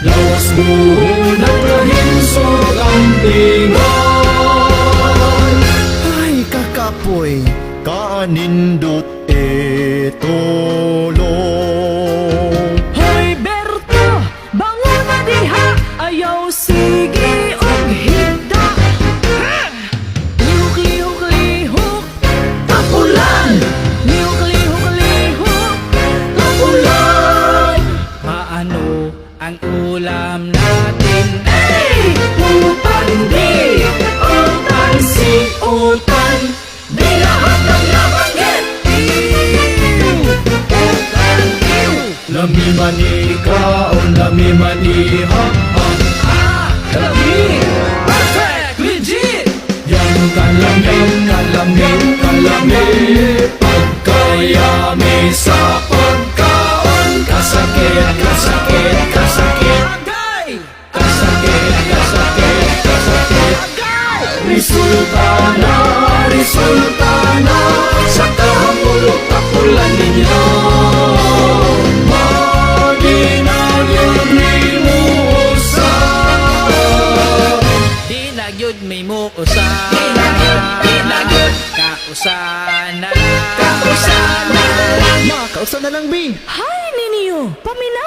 Lawas buhon at rahinsog ang tingal. Ay kakapoy, kaanindot etulong. Hoy Berto, bangon na diha, ayaw sige og higda. Lihok-lihok-lihok, Tapulan, lihok-lihok-lihok, tapulan. paano ang ulam natin? Utan di, utan si utan. Di lahat ng nabanggit. Lami manika o lami maniha. Lami! Perfect! Legit! Yang kalamin, kalamin, kalamin. Pagkayami sa pagkaon. Kasakit, kasakit, kasakit. Agay! Kasakit, kasakit, kasakit. Resulta na sa kahapulot tapulan ninyo. Maginagod ni mo sa Di na gyud may mo usa. Di na gyud. Kausan na lang. kausan na lang. Ma, kausa na lang, B. Hay ninyo, paminaw